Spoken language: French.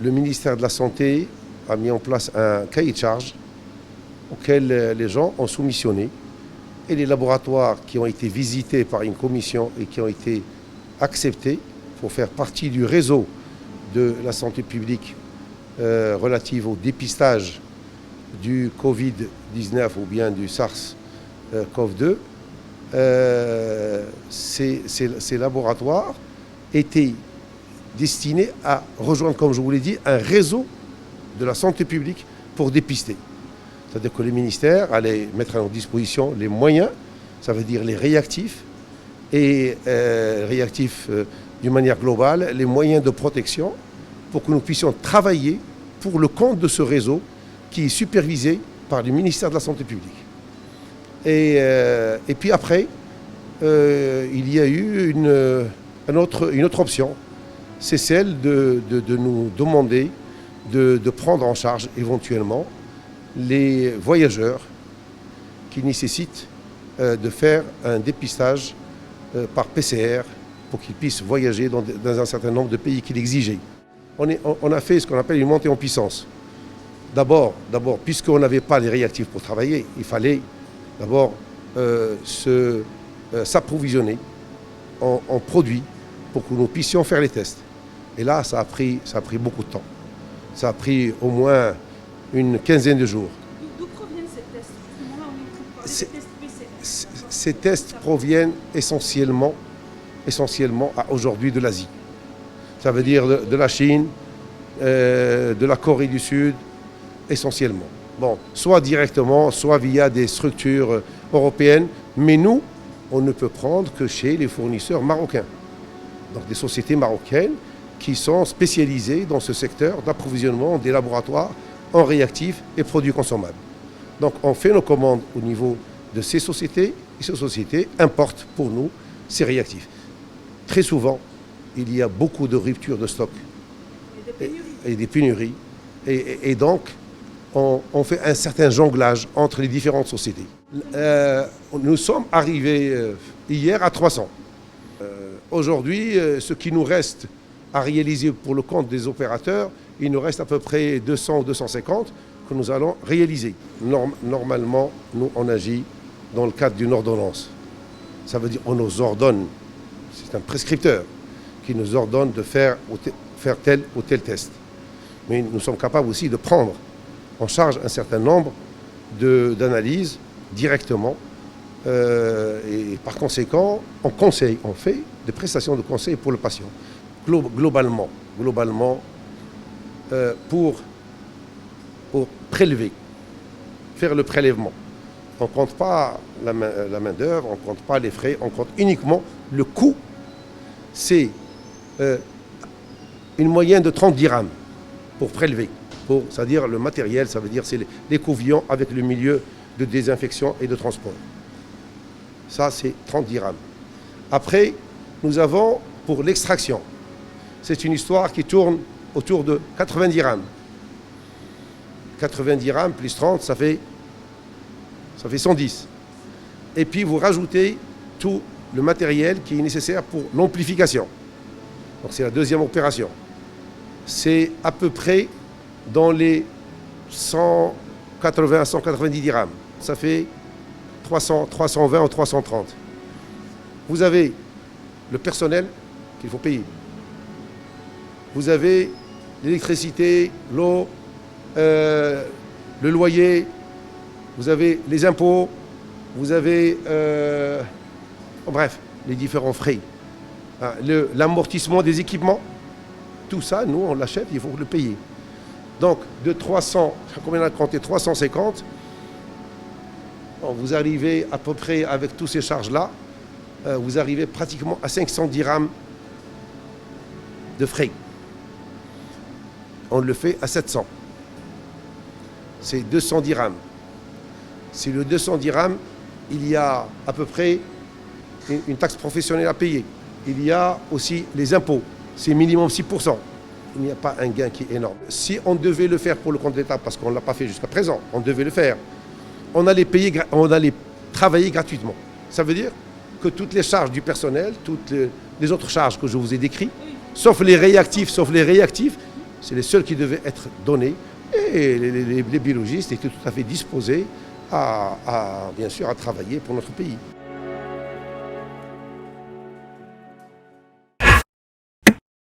le ministère de la Santé a mis en place un cahier de charges auquel les gens ont soumissionné. Et les laboratoires qui ont été visités par une commission et qui ont été acceptés pour faire partie du réseau de la santé publique relative au dépistage du Covid-19 ou bien du SARS-CoV-2, ces laboratoires étaient destinés à rejoindre, comme je vous l'ai dit, un réseau de la santé publique pour dépister. C'est-à-dire que les ministères allaient mettre à leur disposition les moyens, ça veut dire les réactifs, et d'une manière globale, les moyens de protection pour que nous puissions travailler pour le compte de ce réseau qui est supervisé par le ministère de la Santé publique. Et puis après, il y a eu une autre option, c'est celle de nous demander de prendre en charge éventuellement les voyageurs qui nécessitent de faire un dépistage par PCR pour qu'ils puissent voyager dans un certain nombre de pays qui l'exigeaient. On a fait ce qu'on appelle une montée en puissance. D'abord, puisqu'on n'avait pas les réactifs pour travailler, il fallait d'abord s'approvisionner en produits pour que nous puissions faire les tests. Et là, ça a pris beaucoup de temps. Ça a pris au moins une quinzaine de jours. D'où proviennent ces tests? Justement, là, on est en train de parler des tests PCR. Ces tests proviennent essentiellement aujourd'hui de l'Asie. Ça veut dire de la Chine, de la Corée du Sud, essentiellement. Bon, soit directement, soit via des structures européennes, mais nous, on ne peut prendre que chez les fournisseurs marocains. Donc des sociétés marocaines qui sont spécialisées dans ce secteur d'approvisionnement des laboratoires en réactifs et produits consommables. Donc on fait nos commandes au niveau de ces sociétés, et ces sociétés importent pour nous ces réactifs. Très souvent, il y a beaucoup de ruptures de stock et des pénuries. Et donc, on fait un certain jonglage entre les différentes sociétés. Nous sommes arrivés hier à 300. Aujourd'hui, ce qui nous reste à réaliser pour le compte des opérateurs, il nous reste à peu près 200 ou 250 que nous allons réaliser. Normalement, nous, on agit dans le cadre d'une ordonnance. Ça veut dire qu'on nous ordonne, c'est un prescripteur qui nous ordonne de faire tel ou tel test. Mais nous sommes capables aussi de prendre en charge un certain nombre d'analyses directement. Et par conséquent, on fait des prestations de conseil pour le patient. Globalement, pour prélever, faire le prélèvement. On ne compte pas la main-d'œuvre, on ne compte pas les frais, on compte uniquement le coût. C'est une moyenne de 30 dirhams pour prélever. C'est-à-dire le matériel, ça veut dire c'est les couvillons avec le milieu de désinfection et de transport. Ça, c'est 30 dirhams. Après, nous avons pour l'extraction. C'est une histoire qui tourne autour de 80 dirhams. 80 dirhams plus 30, ça fait 110. Et puis vous rajoutez tout le matériel qui est nécessaire pour l'amplification. Donc c'est la deuxième opération. C'est à peu près dans les 180 à 190 dirhams. Ça fait 320 ou 330. Vous avez le personnel qu'il faut payer. Vous avez l'électricité, l'eau, le loyer, vous avez les impôts, vous avez, bref, les différents frais. L'amortissement des équipements, tout ça, nous, on l'achète, il faut le payer. Donc, de 300, combien on a compté 350, vous arrivez à peu près, avec toutes ces charges-là, vous arrivez pratiquement à 500 dirhams de frais. On le fait à 700. C'est 200 dirhams. C'est le 200 dirhams, il y a à peu près une taxe professionnelle à payer. Il y a aussi les impôts, c'est minimum 6%. Il n'y a pas un gain qui est énorme. Si on devait le faire pour le compte de l'État, parce qu'on ne l'a pas fait jusqu'à présent, on devait le faire, on allait travailler gratuitement. Ça veut dire que toutes les charges du personnel, toutes les autres charges que je vous ai décrites, sauf les réactifs, C'est les seuls qui devaient être donnés. Et les biologistes étaient tout à fait disposés bien sûr, à travailler pour notre pays.